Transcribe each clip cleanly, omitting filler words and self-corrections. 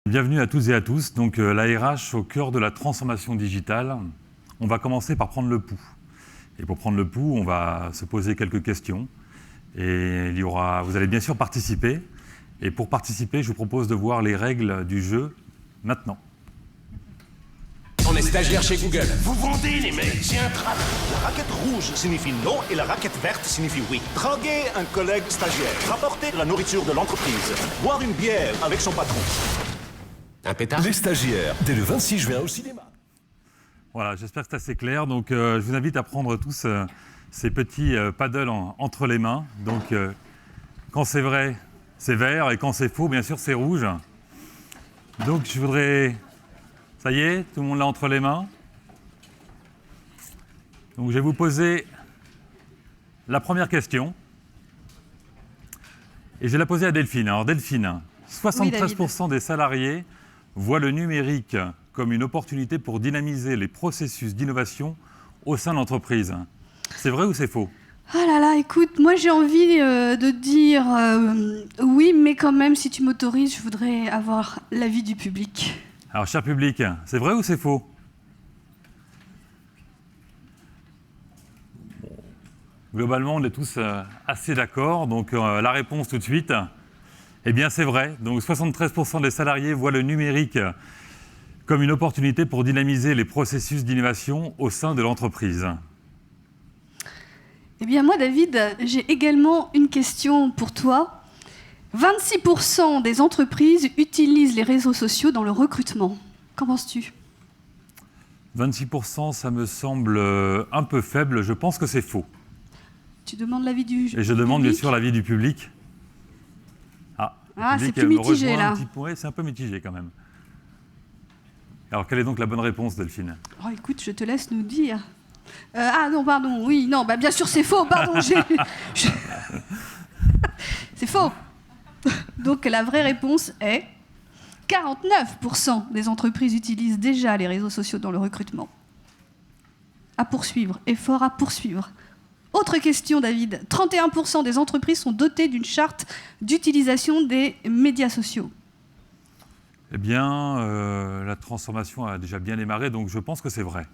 Bienvenue à toutes et à tous. Donc la RH au cœur de la transformation digitale. On va commencer par prendre le pouls. Et pour prendre le pouls, on va se poser quelques questions. Et vous allez bien sûr participer. Et pour participer, je vous propose de voir les règles du jeu maintenant. On est stagiaire chez Google. Vous vendez les mecs, c'est un trappe. La raquette rouge signifie non et la raquette verte signifie oui. Draguer un collègue stagiaire, rapporter de la nourriture de l'entreprise, boire une bière avec son patron. Un pétard. Les stagiaires, dès le 26 juin au cinéma. Voilà, j'espère que c'est assez clair. Donc je vous invite à prendre tous ces petits paddles entre les mains. Donc quand c'est vrai, c'est vert, et quand c'est faux, bien sûr, c'est rouge. Donc je voudrais... Ça y est, tout le monde l'a entre les mains. Donc je vais vous poser la première question. Et je vais la poser à Delphine. Alors Delphine, 73% des salariés voient le numérique comme une opportunité pour dynamiser les processus d'innovation au sein de l'entreprise. C'est vrai ou c'est faux ? Ah là là, écoute, moi j'ai envie de dire oui, mais quand même, si tu m'autorises, je voudrais avoir l'avis du public. Alors, cher public, c'est vrai ou c'est faux ? Globalement, on est tous assez d'accord. Donc, la réponse tout de suite, eh bien, c'est vrai. Donc, 73% des salariés voient le numérique comme une opportunité pour dynamiser les processus d'innovation au sein de l'entreprise. Eh bien, moi, David, j'ai également une question pour toi. 26% des entreprises utilisent les réseaux sociaux dans le recrutement. Qu'en penses-tu ? 26%, ça me semble un peu faible. Je pense que c'est faux. Tu demandes l'avis du public ? Et je demande bien sûr l'avis du public. C'est plus mitigé là. Oui, c'est un peu mitigé quand même. Alors, quelle est donc la bonne réponse, Delphine ? Oh, écoute, je te laisse nous dire. Non, pardon, oui, non, bien sûr c'est faux, pardon, c'est faux. Donc la vraie réponse est 49% des entreprises utilisent déjà les réseaux sociaux dans le recrutement. À poursuivre, effort à poursuivre. Autre question, David. 31% des entreprises sont dotées d'une charte d'utilisation des médias sociaux. Eh bien, la transformation a déjà bien démarré, donc je pense que c'est vrai.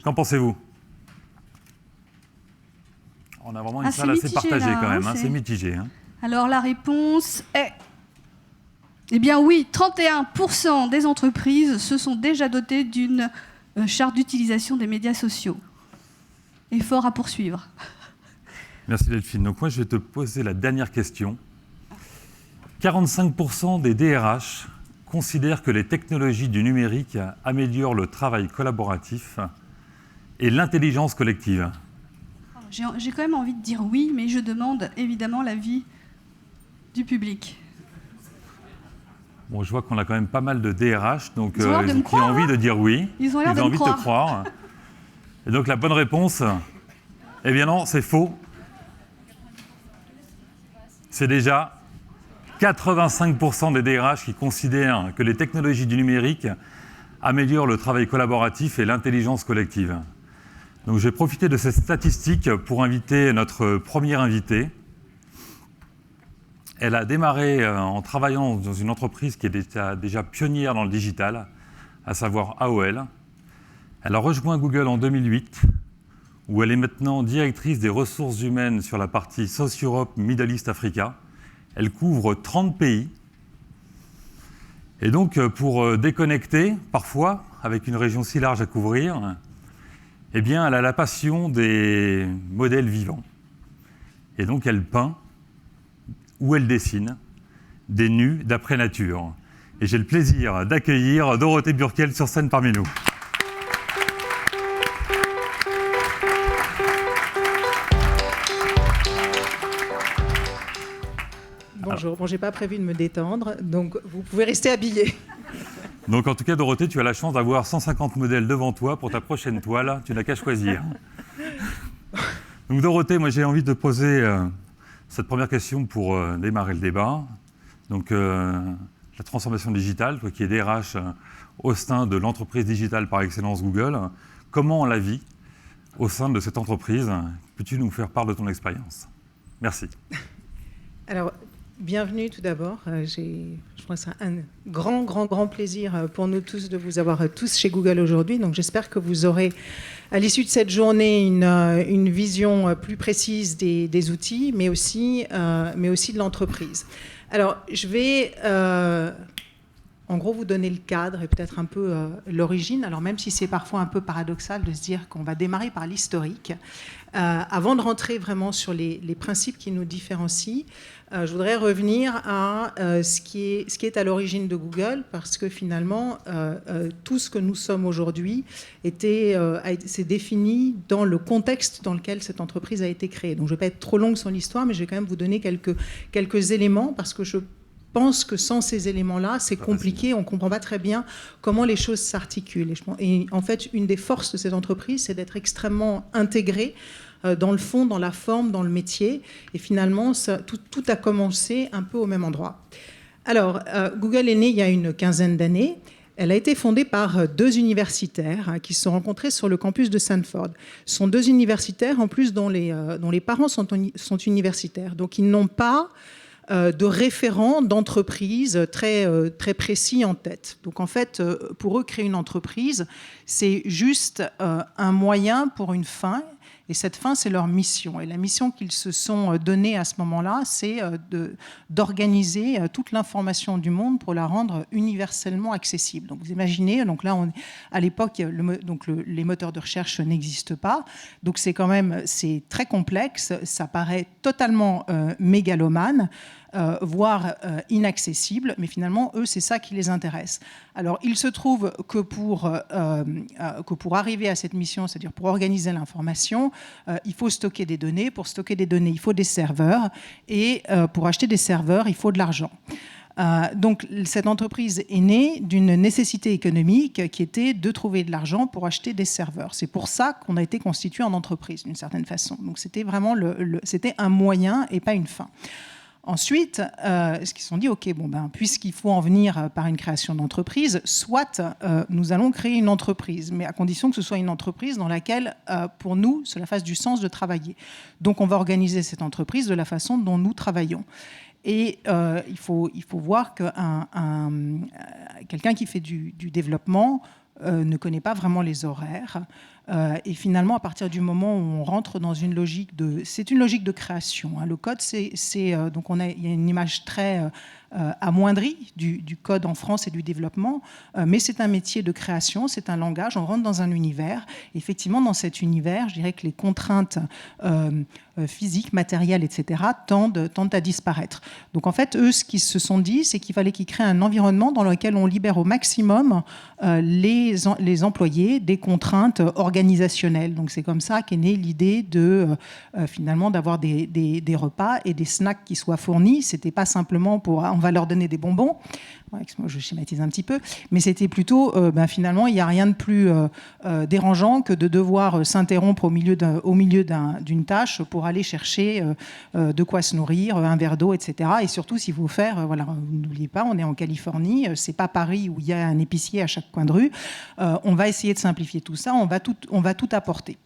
Qu'en pensez-vous ? On a vraiment une salle assez partagée là, quand même, c'est mitigé. Hein. Alors la réponse est... Eh bien oui, 31% des entreprises se sont déjà dotées d'une charte d'utilisation des médias sociaux. Effort à poursuivre. Merci Delphine. Donc moi je vais te poser la dernière question. 45% des DRH considèrent que les technologies du numérique améliorent le travail collaboratif et l'intelligence collective. J'ai quand même envie de dire oui, mais je demande évidemment l'avis du public. Bon, je vois qu'on a quand même pas mal de DRH, donc qui ont envie de dire oui. Ils ont l'air de envie de te croire. Et donc la bonne réponse, eh bien non, c'est faux. C'est déjà 85% des DRH qui considèrent que les technologies du numérique améliorent le travail collaboratif et l'intelligence collective. Donc je vais profiter de cette statistique pour inviter notre première invitée. Elle a démarré en travaillant dans une entreprise qui est déjà pionnière dans le digital, à savoir AOL. Elle a rejoint Google en 2008, où elle est maintenant directrice des ressources humaines sur la partie South Europe, Middle East, Africa. Elle couvre 30 pays. Et donc, pour déconnecter, parfois, avec une région si large à couvrir, eh bien, elle a la passion des modèles vivants. Et donc, elle peint ou elle dessine des nus d'après nature. Et j'ai le plaisir d'accueillir Dorothée Burkel sur scène parmi nous. Bonjour, bon, j'ai pas prévu de me détendre, donc vous pouvez rester habillé. Donc en tout cas, Dorothée, tu as la chance d'avoir 150 modèles devant toi pour ta prochaine toile. Tu n'as qu'à choisir. Donc Dorothée, moi j'ai envie de poser cette première question pour démarrer le débat. Donc la transformation digitale, toi qui es DRH au sein de l'entreprise digitale par excellence Google, comment on la vit au sein de cette entreprise? Peux-tu nous faire part de ton expérience? Merci. Alors, bienvenue tout d'abord. Je crois que c'est un grand plaisir pour nous tous de vous avoir tous chez Google aujourd'hui. Donc j'espère que vous aurez, à l'issue de cette journée, une vision plus précise des outils, mais aussi de l'entreprise. Alors, je vais en gros vous donner le cadre et peut-être un peu l'origine. Alors même si c'est parfois un peu paradoxal de se dire qu'on va démarrer par l'historique, avant de rentrer vraiment sur les principes qui nous différencient, je voudrais revenir à ce qui est à l'origine de Google, parce que finalement, tout ce que nous sommes aujourd'hui s'est défini dans le contexte dans lequel cette entreprise a été créée. Donc je ne vais pas être trop longue sur l'histoire, mais je vais quand même vous donner quelques éléments, parce que je pense que sans ces éléments-là, c'est compliqué, on ne comprend pas très bien comment les choses s'articulent. Et en fait, une des forces de cette entreprise, c'est d'être extrêmement intégrée dans le fond, dans la forme, dans le métier. Et finalement, tout a commencé un peu au même endroit. Alors, Google est née il y a une quinzaine d'années. Elle a été fondée par deux universitaires qui se sont rencontrés sur le campus de Stanford. Ce sont deux universitaires, en plus, dont les parents sont universitaires. Donc, ils n'ont pas de référents d'entreprise très précis en tête. Donc en fait, pour eux, créer une entreprise, c'est juste un moyen pour une fin, et cette fin, c'est leur mission. Et la mission qu'ils se sont donnée à ce moment-là, c'est d'organiser toute l'information du monde pour la rendre universellement accessible. Donc vous imaginez, donc là, à l'époque, les moteurs de recherche n'existent pas, donc c'est très complexe, ça paraît totalement mégalomane, voire inaccessible, mais finalement, eux, c'est ça qui les intéresse. Alors, il se trouve que pour arriver à cette mission, c'est-à-dire pour organiser l'information, il faut stocker des données. Pour stocker des données, il faut des serveurs. Et pour acheter des serveurs, il faut de l'argent. Donc, cette entreprise est née d'une nécessité économique qui était de trouver de l'argent pour acheter des serveurs. C'est pour ça qu'on a été constitué en entreprise, d'une certaine façon. Donc, c'était vraiment c'était un moyen et pas une fin. Ensuite, ils se sont dit, OK, puisqu'il faut en venir par une création d'entreprise, soit nous allons créer une entreprise, mais à condition que ce soit une entreprise dans laquelle, pour nous, cela fasse du sens de travailler. Donc, on va organiser cette entreprise de la façon dont nous travaillons. Et il faut voir que quelqu'un qui fait du développement ne connaît pas vraiment les horaires. Et finalement, à partir du moment où on rentre dans une logique c'est une logique de création. Hein. Le code, donc il y a une image très amoindrie du code en France et du développement, mais c'est un métier de création, c'est un langage, on rentre dans un univers. Et effectivement, dans cet univers, je dirais que les contraintes physiques, matérielles, etc., tendent à disparaître. Donc en fait, eux, ce qu'ils se sont dit, c'est qu'il fallait qu'ils créent un environnement dans lequel on libère au maximum les employés des contraintes organisationnelles. Donc c'est comme ça qu'est née l'idée finalement d'avoir des repas et des snacks qui soient fournis. C'était pas simplement on va leur donner des bonbons. Moi, je schématise un petit peu, mais c'était plutôt, finalement, il n'y a rien de plus dérangeant que de devoir s'interrompre au milieu d'une tâche pour aller chercher de quoi se nourrir, un verre d'eau, etc. Et surtout, s'il faut faire, n'oubliez pas, on est en Californie, c'est pas Paris où il y a un épicier à chaque coin de rue. On va essayer de simplifier tout ça, on va tout apporter.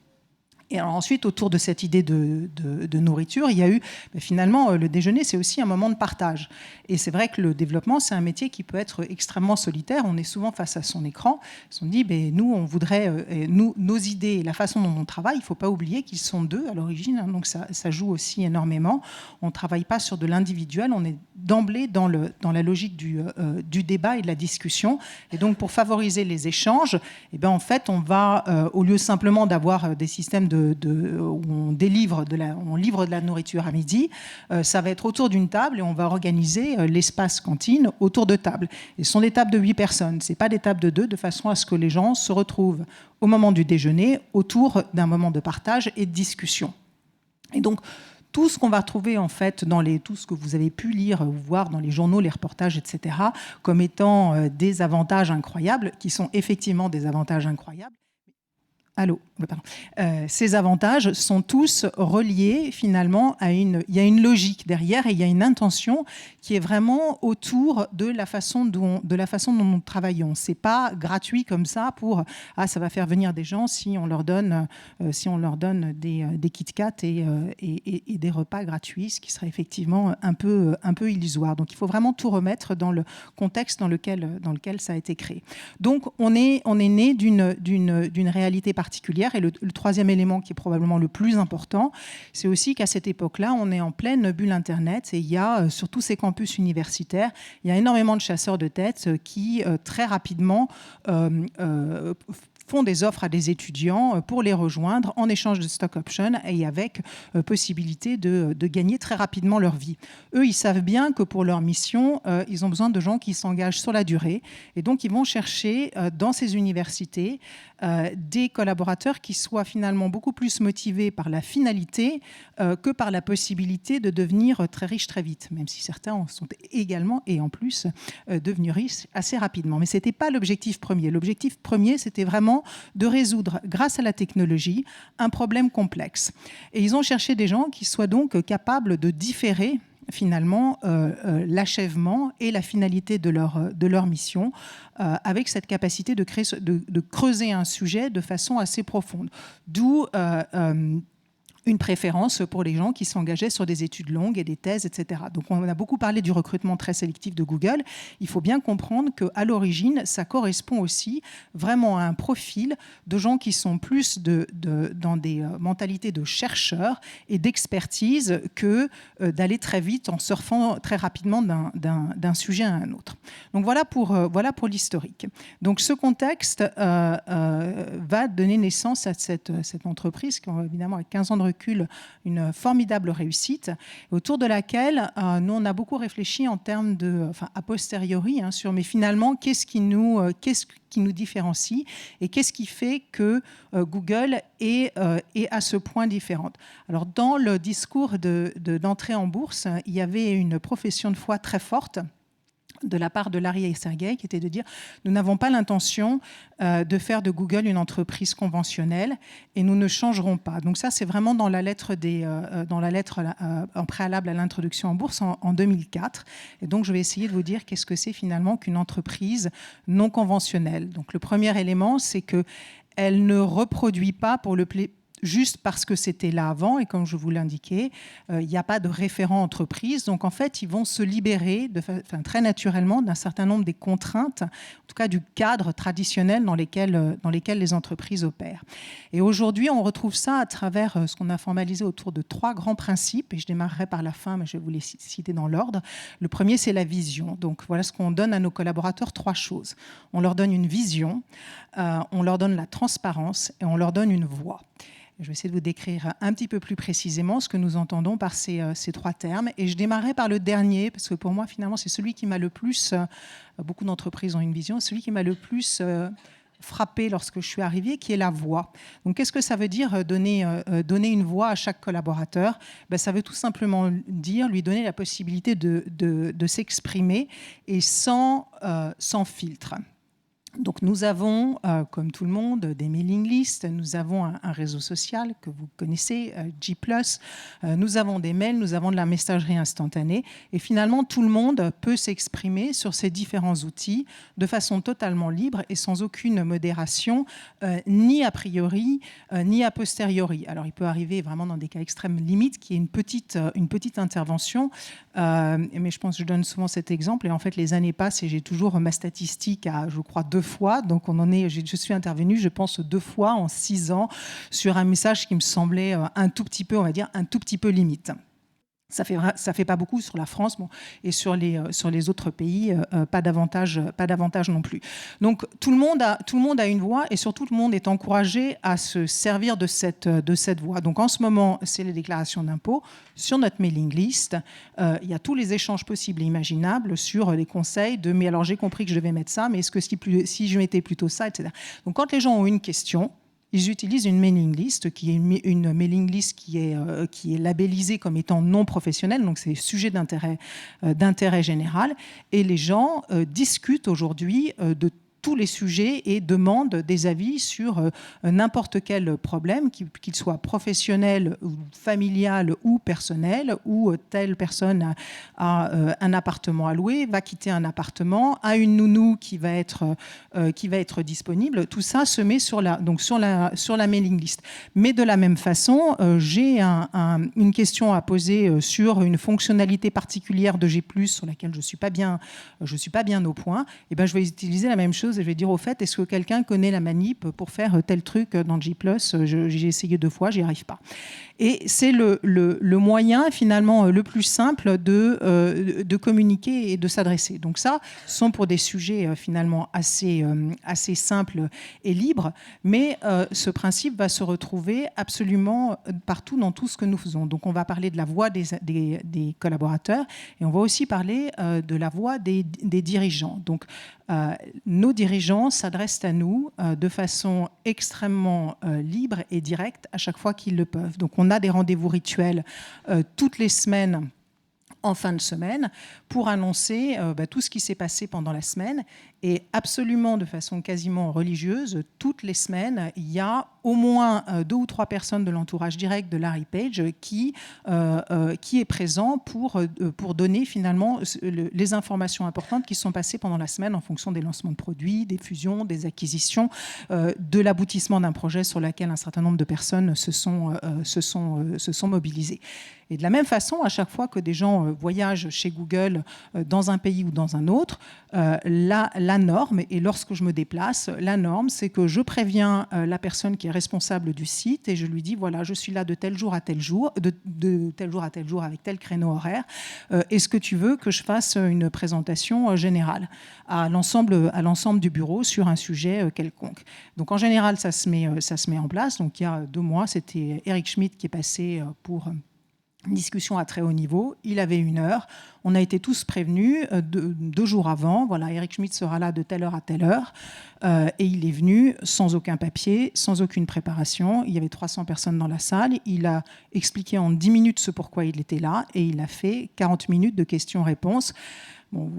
Et alors ensuite, autour de cette idée de nourriture, il y a eu, finalement, le déjeuner, c'est aussi un moment de partage. Et c'est vrai que le développement, c'est un métier qui peut être extrêmement solitaire. On est souvent face à son écran. On se dit, nous, on voudrait, nos idées et la façon dont on travaille, il ne faut pas oublier qu'ils sont deux à l'origine. Hein, donc ça joue aussi énormément. On ne travaille pas sur de l'individuel. On est d'emblée dans la logique du débat et de la discussion. Et donc, pour favoriser les échanges, en fait, on va, au lieu simplement d'avoir des systèmes où on livre de la nourriture à midi, ça va être autour d'une table et on va organiser l'espace cantine autour de tables. Et ce sont des tables de 8 personnes, ce n'est pas des tables de 2, de façon à ce que les gens se retrouvent au moment du déjeuner autour d'un moment de partage et de discussion. Et donc, tout ce qu'on va trouver en fait tout ce que vous avez pu lire ou voir dans les journaux, les reportages, etc., comme étant des avantages incroyables, qui sont effectivement des avantages incroyables, Ces avantages sont tous reliés finalement il y a une logique derrière et il y a une intention qui est vraiment autour de la façon dont nous travaillons. C'est pas gratuit comme ça pour ça va faire venir des gens si on leur donne des Kit Kat et des repas gratuits, ce qui serait effectivement un peu illusoire. Donc il faut vraiment tout remettre dans le contexte dans lequel ça a été créé. Donc on est né d'une réalité particulière. Et le troisième élément qui est probablement le plus important, c'est aussi qu'à cette époque-là, on est en pleine bulle Internet et il y a, sur tous ces campus universitaires, il y a énormément de chasseurs de tête qui, très rapidement, font des offres à des étudiants pour les rejoindre en échange de stock options et avec possibilité de gagner très rapidement leur vie. Eux, ils savent bien que pour leur mission, ils ont besoin de gens qui s'engagent sur la durée et donc ils vont chercher dans ces universités des collaborateurs qui soient finalement beaucoup plus motivés par la finalité que par la possibilité de devenir très riches très vite, même si certains en sont également et en plus devenus riches assez rapidement. Mais ce n'était pas l'objectif premier. L'objectif premier, c'était vraiment de résoudre, grâce à la technologie, un problème complexe. Et ils ont cherché des gens qui soient donc capables de différer finalement l'achèvement et la finalité de leur mission avec cette capacité de creuser un sujet de façon assez profonde. D'où une préférence pour les gens qui s'engageaient sur des études longues et des thèses, etc. Donc on a beaucoup parlé du recrutement très sélectif de Google. Il faut bien comprendre qu'à l'origine, ça correspond aussi vraiment à un profil de gens qui sont plus dans des mentalités de chercheurs et d'expertise que d'aller très vite en surfant très rapidement d'un sujet à un autre. Donc voilà pour l'historique. Donc ce contexte va donner naissance à cette entreprise qui, évidemment, a 15 ans de recul, une formidable réussite, autour de laquelle nous, on a beaucoup réfléchi en termes a posteriori, sur mais finalement, qu'est-ce qui nous différencie et qu'est-ce qui fait que Google est à ce point différente. Alors, dans le discours d'entrée en bourse, il y avait une profession de foi très forte de la part de Larry et Sergey, qui était de dire nous n'avons pas l'intention de faire de Google une entreprise conventionnelle et nous ne changerons pas. Donc ça, c'est vraiment dans la lettre en préalable à l'introduction en bourse en 2004. Et donc, je vais essayer de vous dire qu'est-ce que c'est finalement qu'une entreprise non conventionnelle. Donc, le premier élément, c'est qu'elle ne reproduit pas pour le juste parce que c'était là avant, et comme je vous l'indiquais, il n'y a pas de référent entreprise. Donc, en fait, ils vont se libérer très naturellement d'un certain nombre des contraintes, en tout cas du cadre traditionnel dans lesquels les entreprises opèrent. Et aujourd'hui, on retrouve ça à travers ce qu'on a formalisé autour de 3 grands principes, et je démarrerai par la fin, mais je vais vous les citer dans l'ordre. Le premier, c'est la vision. Donc, voilà ce qu'on donne à nos collaborateurs, 3 choses. On leur donne une vision, on leur donne la transparence, et on leur donne une voix. Je vais essayer de vous décrire un petit peu plus précisément ce que nous entendons par ces 3 termes. Et je démarrerai par le dernier, parce que pour moi, finalement, c'est celui qui m'a le plus... beaucoup d'entreprises ont une vision. Celui qui m'a le plus frappé lorsque je suis arrivée, qui est la voix. Donc, qu'est-ce que ça veut dire donner une voix à chaque collaborateur ? Ça veut tout simplement dire lui donner la possibilité de s'exprimer et sans filtre. Donc nous avons, comme tout le monde, des mailing lists, nous avons un réseau social que vous connaissez, G+, nous avons des mails, nous avons de la messagerie instantanée, et finalement tout le monde peut s'exprimer sur ces différents outils de façon totalement libre et sans aucune modération, ni a priori, ni a posteriori. Alors il peut arriver vraiment dans des cas extrêmes limites qu'il y ait une petite intervention, mais je pense que je donne souvent cet exemple, et en fait les années passent et j'ai toujours ma statistique à, je crois, 2 fois. Donc je suis intervenue, je pense, 2 fois en 6 ans sur un message qui me semblait un tout petit peu, on va dire, un tout petit peu limite. Ça fait pas beaucoup sur la France, et sur les autres pays, pas davantage non plus. Donc tout le monde a une voix, et surtout tout le monde est encouragé à se servir de cette voix. Donc en ce moment, c'est les déclarations d'impôts. Sur notre mailing list, il y a tous les échanges possibles et imaginables sur les conseils de mais alors j'ai compris que je devais mettre ça, mais est-ce que si je mettais plutôt ça, etc. Donc quand les gens ont une question, ils utilisent une mailing list qui est une mailing list qui est labellisée comme étant non professionnelle, donc c'est sujet d'intérêt général. Et les gens discutent aujourd'hui de tous les sujets et demande des avis sur n'importe quel problème, qu'il soit professionnel, ou familial ou personnel, ou telle personne a un appartement à louer, va quitter un appartement, a une nounou qui va être disponible. Tout ça se met sur la mailing list. Mais de la même façon, j'ai une question à poser sur une fonctionnalité particulière de G+, sur laquelle je ne suis pas bien au point. Et ben, je vais utiliser la même chose et je vais dire au fait, est-ce que quelqu'un connaît la manip pour faire tel truc dans G+, j'ai essayé 2 fois, j'y arrive pas. Et c'est le moyen finalement le plus simple de communiquer et de s'adresser. Donc ça, sont pour des sujets finalement assez simples et libres, mais ce principe va se retrouver absolument partout dans tout ce que nous faisons. Donc on va parler de la voix des collaborateurs et on va aussi parler de la voix des dirigeants. Donc nos dirigeants s'adressent à nous de façon extrêmement libre et directe à chaque fois qu'ils le peuvent. Donc on a des rendez-vous rituels toutes les semaines en fin de semaine pour annoncer tout ce qui s'est passé pendant la semaine. Et absolument de façon quasiment religieuse, toutes les semaines, il y a au moins 2 ou 3 personnes de l'entourage direct de Larry Page qui est présent pour donner finalement les informations importantes qui sont passées pendant la semaine en fonction des lancements de produits, des fusions, des acquisitions, de l'aboutissement d'un projet sur lequel un certain nombre de personnes se sont mobilisées. Et de la même façon, à chaque fois que des gens voyagent chez Google dans un pays ou dans un autre, la norme, et lorsque je me déplace, la norme, c'est que je préviens la personne qui est responsable du site et je lui dis, voilà, je suis là de tel jour à tel jour, de tel jour à tel jour avec tel créneau horaire. Est-ce que tu veux que je fasse une présentation générale à l'ensemble du bureau sur un sujet quelconque? Donc en général, ça se met en place. Donc il y a 2 mois, c'était Eric Schmidt qui est passé pour une discussion à très haut niveau. Il avait 1 heure. On a été tous prévenus 2 jours avant. Voilà, Eric Schmidt sera là de telle heure à telle heure. Et il est venu sans aucun papier, sans aucune préparation. Il y avait 300 personnes dans la salle. Il a expliqué en 10 minutes ce pourquoi il était là et il a fait 40 minutes de questions-réponses. Bon,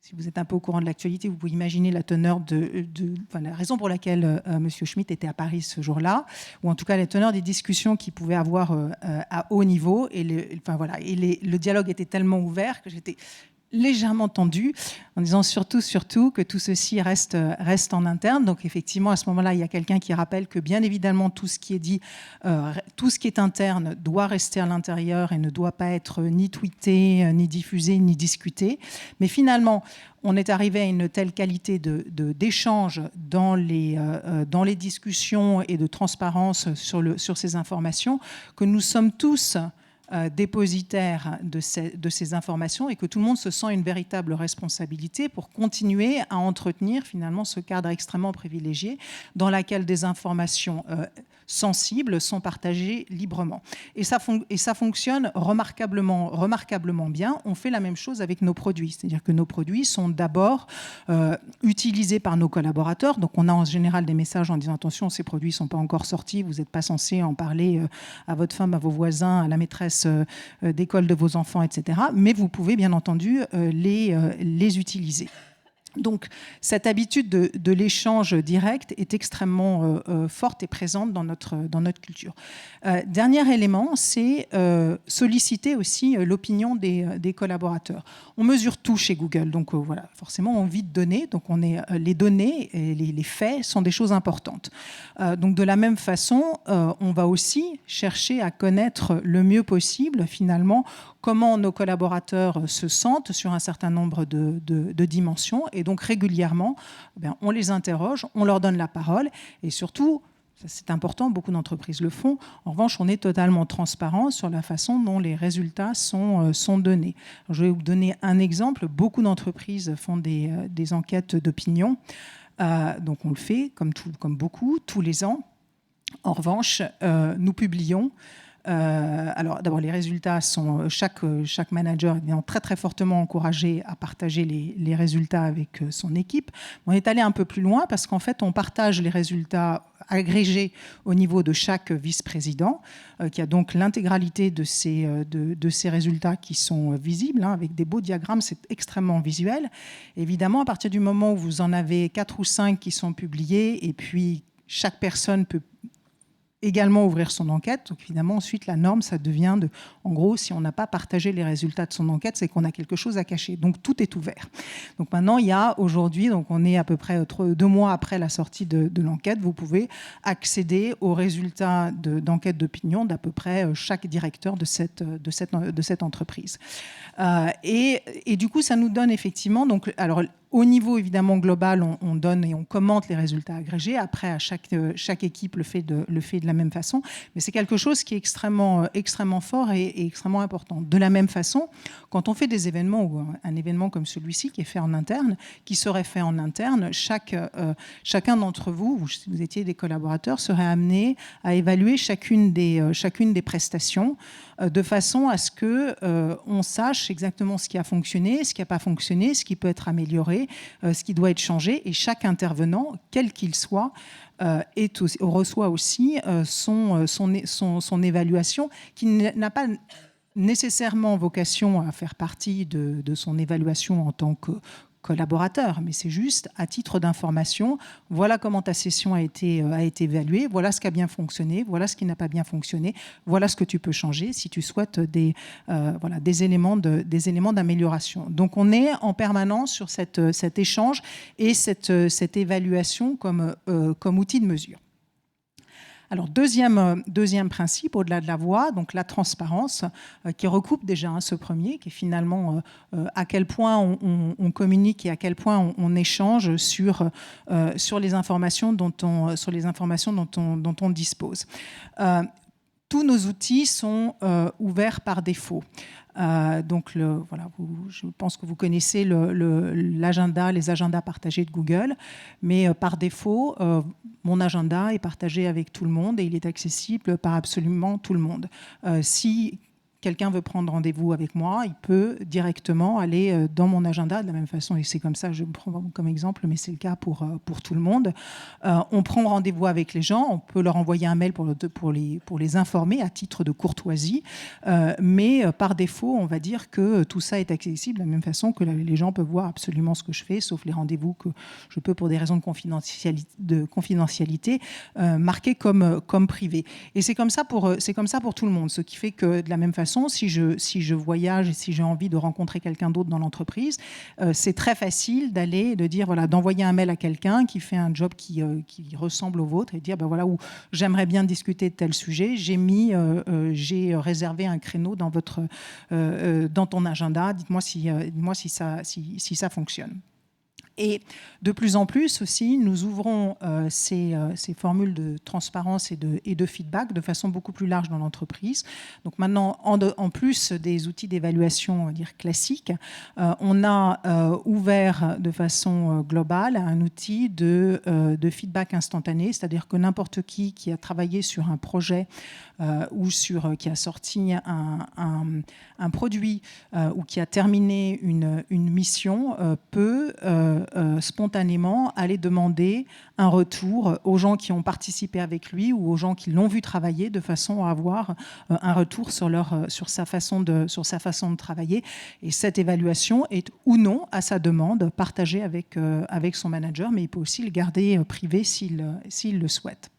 si vous êtes un peu au courant de l'actualité, vous pouvez imaginer la teneur la raison pour laquelle M. Schmitt était à Paris ce jour-là, ou en tout cas la teneur des discussions qu'il pouvait avoir à haut niveau. Et le dialogue était tellement ouvert que j'étais légèrement tendu en disant surtout que tout ceci reste en interne. Donc effectivement, à ce moment-là, il y a quelqu'un qui rappelle que bien évidemment, tout ce qui est dit, tout ce qui est interne doit rester à l'intérieur et ne doit pas être ni tweeté, ni diffusé, ni discuté. Mais finalement, on est arrivé à une telle qualité d'échange dans les discussions et de transparence sur ces informations que nous sommes tous dépositaire de ces informations et que tout le monde se sent une véritable responsabilité pour continuer à entretenir finalement ce cadre extrêmement privilégié dans lequel des informations sensibles sont partagées librement. Et ça fonctionne remarquablement bien. On fait la même chose avec nos produits, c'est-à-dire que nos produits sont d'abord utilisés par nos collaborateurs. Donc on a en général des messages en disant attention, ces produits ne sont pas encore sortis, vous n'êtes pas censé en parler à votre femme, à vos voisins, à la maîtresse d'école de vos enfants, etc. Mais vous pouvez bien entendu les utiliser. Donc, cette habitude de l'échange direct est extrêmement forte et présente dans notre culture. Dernier élément, c'est solliciter aussi l'opinion des collaborateurs. On mesure tout chez Google, donc voilà, forcément, on vit de données, donc les données et les faits sont des choses importantes. Donc, de la même façon, on va aussi chercher à connaître le mieux possible, finalement, comment nos collaborateurs se sentent sur un certain nombre de dimensions. Et donc, régulièrement, on les interroge, on leur donne la parole. Et surtout, ça, c'est important, beaucoup d'entreprises le font. En revanche, on est totalement transparent sur la façon dont les résultats sont donnés. Alors, je vais vous donner un exemple. Beaucoup d'entreprises font des enquêtes d'opinion. Donc, on le fait, comme beaucoup, tous les ans. En revanche, nous publions. Alors d'abord les résultats sont chaque manager est bien très très fortement encouragé à partager les résultats avec son équipe. On est allé un peu plus loin parce qu'en fait on partage les résultats agrégés au niveau de chaque vice-président, qui a donc l'intégralité de ces résultats qui sont visibles, hein, avec des beaux diagrammes, c'est extrêmement visuel. Évidemment, à partir du moment où vous en avez 4 ou 5 qui sont publiés, et puis chaque personne peut également ouvrir son enquête. Donc évidemment, ensuite, la norme, ça devient de, en gros, si on n'a pas partagé les résultats de son enquête, c'est qu'on a quelque chose à cacher. Donc tout est ouvert. Donc maintenant, il y a aujourd'hui, donc on est à peu près 2 mois après la sortie de l'enquête, vous pouvez accéder aux résultats d'enquête d'opinion d'à peu près chaque directeur de cette entreprise. Et du coup, ça nous donne effectivement, donc, alors, au niveau évidemment global, on donne et on commente les résultats agrégés. Après, à chaque équipe le fait de la même façon. Mais c'est quelque chose qui est extrêmement fort et extrêmement important. De la même façon, quand on fait des événements, ou un événement comme celui-ci qui est fait en interne, qui serait fait en interne, chacun d'entre vous, si vous étiez des collaborateurs, serait amené à évaluer chacune des prestations de façon à ce qu'on sache exactement ce qui a fonctionné, ce qui n'a pas fonctionné, ce qui peut être amélioré, ce qui doit être changé. Et chaque intervenant, quel qu'il soit, reçoit aussi son évaluation, qui n'a pas nécessairement vocation à faire partie de son évaluation en tant que collaborateur, mais c'est juste à titre d'information. Voilà comment ta session a été évaluée, voilà ce qui a bien fonctionné, voilà ce qui n'a pas bien fonctionné, voilà ce que tu peux changer si tu souhaites des éléments d'amélioration. Donc on est en permanence sur cet échange et cette évaluation comme outil de mesure. Alors, deuxième principe, au-delà de la voix, donc la transparence, qui recoupe déjà ce premier, qui est finalement à quel point on communique et à quel point on échange sur les informations dont on dispose. Tous nos outils sont ouverts par défaut. Donc, je pense que vous connaissez les agendas partagés de Google, mais par défaut, mon agenda est partagé avec tout le monde et il est accessible par absolument tout le monde. Si quelqu'un veut prendre rendez-vous avec moi, il peut directement aller dans mon agenda de la même façon, et c'est comme ça, je me prends comme exemple, mais c'est le cas pour tout le monde. On prend rendez-vous avec les gens, on peut leur envoyer un mail pour les informer à titre de courtoisie, mais par défaut, on va dire que tout ça est accessible de la même façon que les gens peuvent voir absolument ce que je fais, sauf les rendez-vous que je peux, pour des raisons de confidentialité, marquer comme privés. Et c'est comme ça pour tout le monde, ce qui fait que de la même façon, si je voyage et si j'ai envie de rencontrer quelqu'un d'autre dans l'entreprise, c'est très facile de dire, voilà, d'envoyer un mail à quelqu'un qui fait un job qui ressemble au vôtre et dire, ben voilà, où j'aimerais bien discuter de tel sujet, j'ai réservé un créneau dans ton agenda, dites-moi si ça fonctionne. Et de plus en plus aussi, nous ouvrons ces formules de transparence et de feedback de façon beaucoup plus large dans l'entreprise. Donc maintenant, en plus des outils d'évaluation, on va dire classiques, on a ouvert de façon globale un outil de feedback instantané, c'est-à-dire que n'importe qui a travaillé sur un projet ou qui a sorti un produit ou qui a terminé une mission peut spontanément aller demander un retour aux gens qui ont participé avec lui ou aux gens qui l'ont vu travailler, de façon à avoir un retour sur sa façon de travailler. Et cette évaluation est ou non, à sa demande, partagée avec son manager, mais il peut aussi le garder privé s'il le souhaite.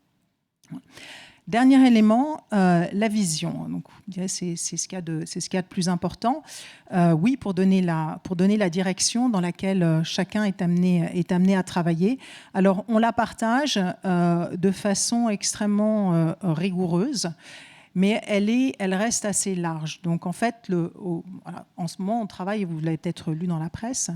Dernier élément, la vision. Donc, c'est ce qu'il y a de plus important. Oui, pour donner la direction dans laquelle chacun est amené à travailler. Alors, on la partage de façon extrêmement rigoureuse, mais elle reste assez large. Donc, en fait, en ce moment, on travaille, vous l'avez peut-être lu dans la presse,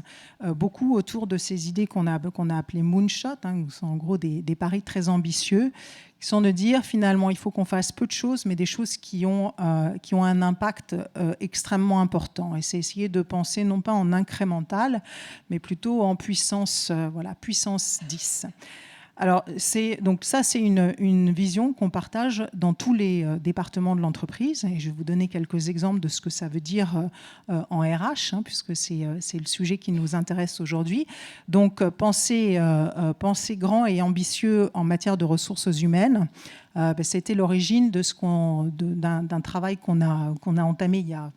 beaucoup autour de ces idées qu'on a appelées moonshot, qui sont en gros des paris très ambitieux, qui sont de dire, finalement, il faut qu'on fasse peu de choses, mais des choses qui ont un impact extrêmement important. Et c'est essayer de penser non pas en incrémental, mais plutôt en puissance 10. Alors, donc ça, c'est une vision qu'on partage dans tous les départements de l'entreprise. Et je vais vous donner quelques exemples de ce que ça veut dire en RH, hein, puisque c'est le sujet qui nous intéresse aujourd'hui. Donc, penser grand et ambitieux en matière de ressources humaines, c'était l'origine d'un travail qu'on a entamé il y a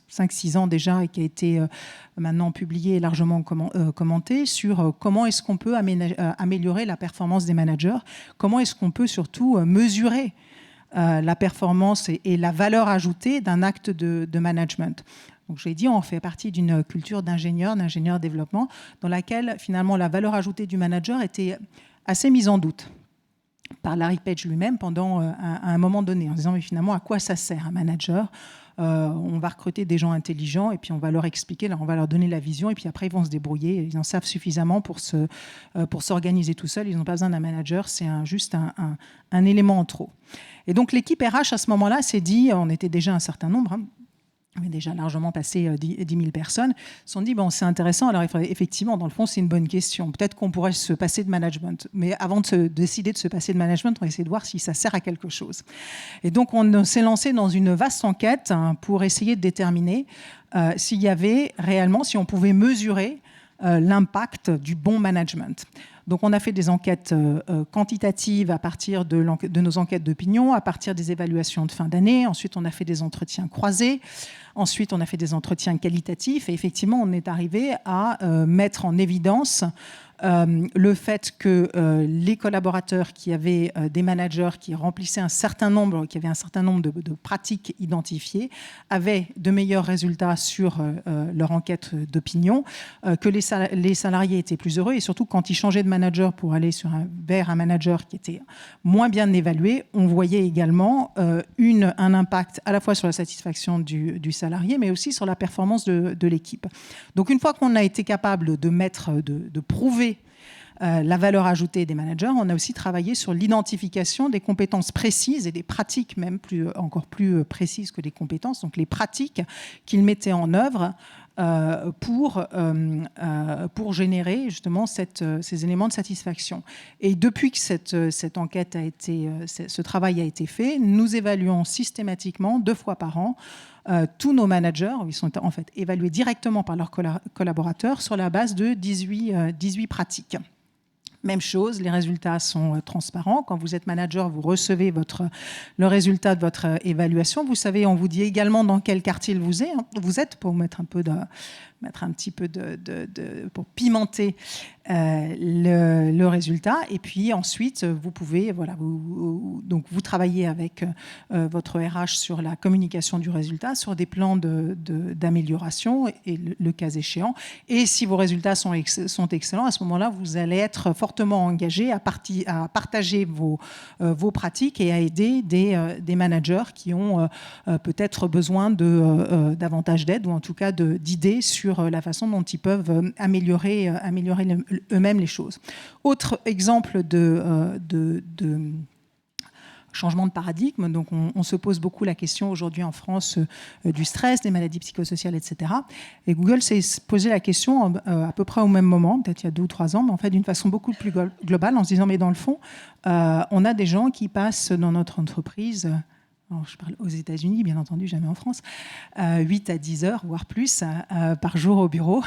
5-6 ans déjà et qui a été maintenant publié et largement commenté sur comment est-ce qu'on peut améliorer la performance des managers, comment est-ce qu'on peut surtout mesurer la performance et la valeur ajoutée d'un acte de management. Donc, je l'ai dit, on fait partie d'une culture d'ingénieur développement, dans laquelle finalement la valeur ajoutée du manager était assez mise en doute par Larry Page lui-même pendant un moment donné, en disant mais finalement à quoi ça sert un manager ? On va recruter des gens intelligents et puis on va leur expliquer, on va leur donner la vision et puis après ils vont se débrouiller. Ils en savent suffisamment pour s'organiser tout seuls. Ils n'ont pas besoin d'un manager, c'est juste un élément en trop. Et donc l'équipe RH à ce moment-là s'est dit, on était déjà un certain nombre, hein, on avait déjà largement passé 10 000 personnes, se sont dit, bon, c'est intéressant, alors effectivement, dans le fond, c'est une bonne question. Peut-être qu'on pourrait se passer de management. Mais avant de décider de se passer de management, on va essayer de voir si ça sert à quelque chose. Et donc, on s'est lancé dans une vaste enquête pour essayer de déterminer s'il y avait réellement, si on pouvait mesurer l'impact du bon management. Donc, on a fait des enquêtes quantitatives à partir de nos enquêtes d'opinion, à partir des évaluations de fin d'année. Ensuite, on a fait des entretiens croisés. Ensuite, on a fait des entretiens qualitatifs. Et effectivement, on est arrivé à mettre en évidence le fait que les collaborateurs qui avaient des managers qui remplissaient qui avaient un certain nombre de pratiques identifiées, avaient de meilleurs résultats sur leur enquête d'opinion, que les salariés étaient plus heureux et surtout quand ils changeaient de manager pour aller vers un manager qui était moins bien évalué, on voyait également un impact à la fois sur la satisfaction du salarié mais aussi sur la performance de l'équipe. Donc une fois qu'on a été capable de prouver la valeur ajoutée des managers, on a aussi travaillé sur l'identification des compétences précises et des pratiques même encore plus précises que les compétences, donc les pratiques qu'ils mettaient en œuvre pour générer justement ces éléments de satisfaction. Et depuis que cette enquête ce travail a été fait, nous évaluons systématiquement 2 fois par an tous nos managers. Ils sont en fait évalués directement par leurs collaborateurs sur la base de 18 pratiques. Même chose, les résultats sont transparents. Quand vous êtes manager, vous recevez le résultat de votre évaluation. Vous savez, on vous dit également dans quel quartier vous êtes pour mettre un petit peu pour pimenter le résultat. Et puis ensuite, vous pouvez, donc vous travaillez avec votre RH sur la communication du résultat, sur des plans d'amélioration et le cas échéant. Et si vos résultats sont excellents, à ce moment-là, vous allez être fortement engagé à partager vos pratiques et à aider des managers qui ont peut-être besoin davantage d'aide ou en tout cas d'idées sur la façon dont ils peuvent améliorer eux-mêmes les choses. Autre exemple de changement de paradigme, donc on se pose beaucoup la question aujourd'hui en France du stress, des maladies psychosociales, etc. Et Google s'est posé la question à peu près au même moment, peut-être il y a 2 ou 3 ans, mais en fait d'une façon beaucoup plus globale, en se disant mais dans le fond, on a des gens qui passent dans notre entreprise. Alors, je parle aux États-Unis, bien entendu, jamais en France, 8 à 10 heures, voire plus, par jour au bureau.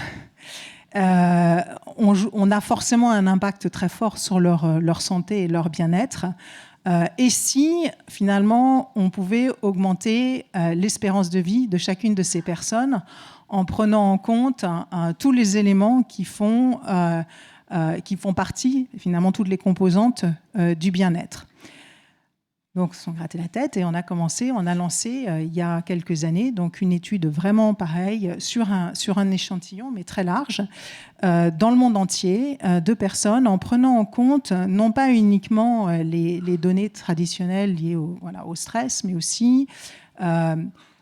On a forcément un impact très fort sur leur santé et leur bien-être. Et si, finalement, on pouvait augmenter l'espérance de vie de chacune de ces personnes en prenant en compte tous les éléments qui font partie, finalement, toutes les composantes du bien-être. Donc, on s'est gratté la tête et on a lancé il y a quelques années donc une étude vraiment pareille sur un échantillon, mais très large, dans le monde entier, de personnes, en prenant en compte non pas uniquement les données traditionnelles liées au stress, mais aussi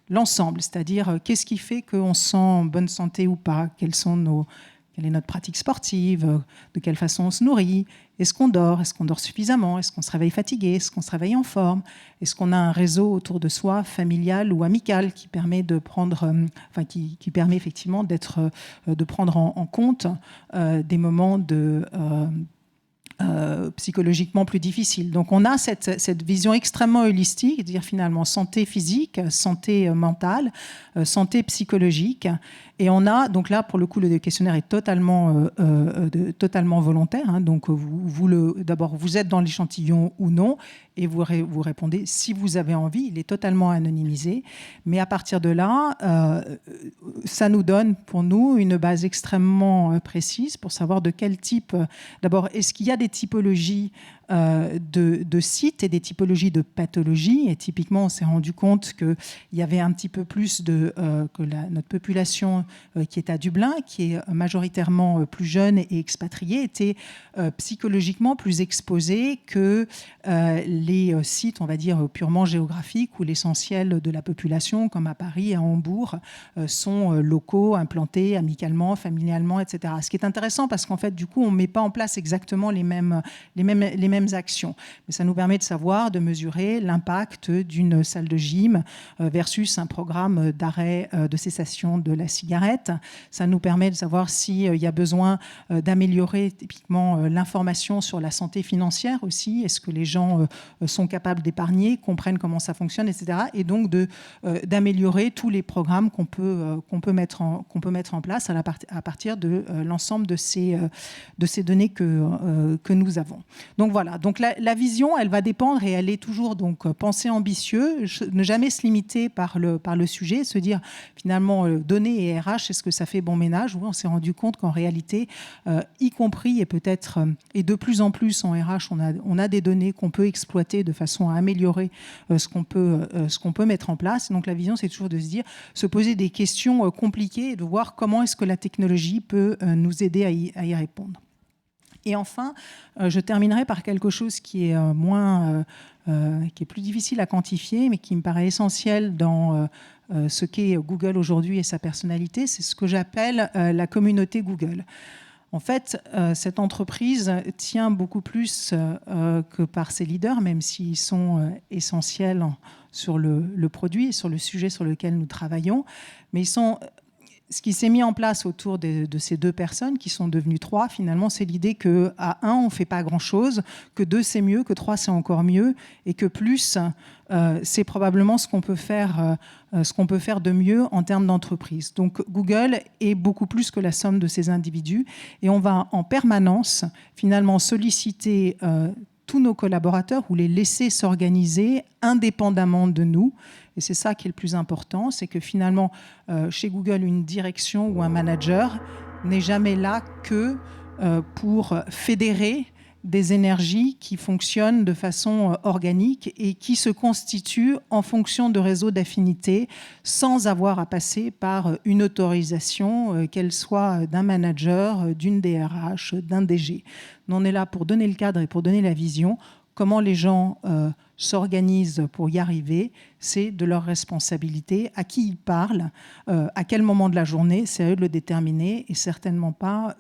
l'ensemble, c'est-à-dire qu'est-ce qui fait qu'on se sent en bonne santé ou pas, quelle est notre pratique sportive, de quelle façon on se nourrit, est-ce qu'on dort suffisamment, est-ce qu'on se réveille fatigué, est-ce qu'on se réveille en forme, est-ce qu'on a un réseau autour de soi, familial ou amical, qui permet qui permet effectivement de prendre en compte des moments psychologiquement plus difficile. Donc on a cette vision extrêmement holistique, c'est-à-dire finalement santé physique, santé mentale, santé psychologique. Et on a, donc là pour le coup le questionnaire est totalement volontaire, hein, donc d'abord vous êtes dans l'échantillon ou non, et vous répondez si vous avez envie, il est totalement anonymisé, mais à partir de là, ça nous donne pour nous une base extrêmement précise pour savoir de quel type, d'abord est-ce qu'il y a des typologies de sites et des typologies de pathologies, et typiquement on s'est rendu compte qu'il y avait un petit peu plus que notre population qui est à Dublin, qui est majoritairement plus jeune et expatriée, était psychologiquement plus exposée que les sites, on va dire, purement géographiques où l'essentiel de la population, comme à Paris, à Hambourg, sont locaux, implantés amicalement, familialement, etc. Ce qui est intéressant parce qu'en fait, du coup, on ne met pas en place exactement les mêmes actions. Mais ça nous permet de savoir, de mesurer l'impact d'une salle de gym versus un programme d'arrêt de cessation de la cigarette. Ça nous permet de savoir s'il y a besoin d'améliorer typiquement l'information sur la santé financière aussi. Est-ce que les gens sont capables d'épargner, comprennent comment ça fonctionne, etc. Et donc d'améliorer tous les programmes qu'on peut mettre en place à partir de l'ensemble de ces données que nous avons. Donc voilà. Donc la vision, elle va dépendre et elle est toujours donc penser ambitieux, ne jamais se limiter par le sujet, se dire finalement données et RH, est-ce que ça fait bon ménage? Oui, on s'est rendu compte qu'en réalité, y compris et peut-être et de plus en plus en RH, on a des données qu'on peut exploiter de façon à améliorer ce qu'on peut mettre en place. Donc la vision, c'est toujours de se poser des questions compliquées et de voir comment est-ce que la technologie peut nous aider à y répondre. Et enfin, je terminerai par quelque chose qui est qui est plus difficile à quantifier, mais qui me paraît essentiel dans ce qu'est Google aujourd'hui et sa personnalité. C'est ce que j'appelle la communauté Google. En fait, cette entreprise tient beaucoup plus que par ses leaders, même s'ils sont essentiels sur le produit et sur le sujet sur lequel nous travaillons, mais ce qui s'est mis en place autour de ces deux personnes, qui sont devenues trois, finalement, c'est l'idée qu'à un, on ne fait pas grand-chose, que deux, c'est mieux, que trois, c'est encore mieux, et que plus, c'est probablement ce qu'on peut faire de mieux en termes d'entreprise. Donc Google est beaucoup plus que la somme de ces individus, et on va en permanence, finalement, solliciter tous nos collaborateurs ou les laisser s'organiser indépendamment de nous. Et c'est ça qui est le plus important, c'est que finalement, chez Google, une direction ou un manager n'est jamais là que pour fédérer des énergies qui fonctionnent de façon organique et qui se constituent en fonction de réseaux d'affinité sans avoir à passer par une autorisation, qu'elle soit d'un manager, d'une DRH, d'un DG. Nous, on est là pour donner le cadre et pour donner la vision. Comment les gens s'organisent pour y arriver, c'est de leur responsabilité. À qui ils parlent, à quel moment de la journée, c'est à eux de le déterminer et certainement pas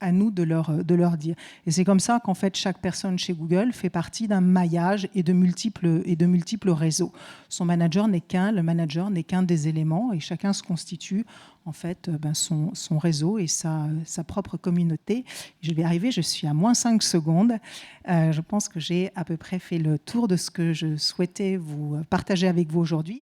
à nous de leur dire. Et c'est comme ça qu'en fait, chaque personne chez Google fait partie d'un maillage et de multiples réseaux. Son manager n'est le manager n'est qu'un des éléments et chacun se constitue en fait son réseau et sa propre communauté. Je vais arriver, je suis à moins 5 secondes. Je pense que j'ai à peu près fait le tour de ce que je souhaitais vous partager avec vous aujourd'hui.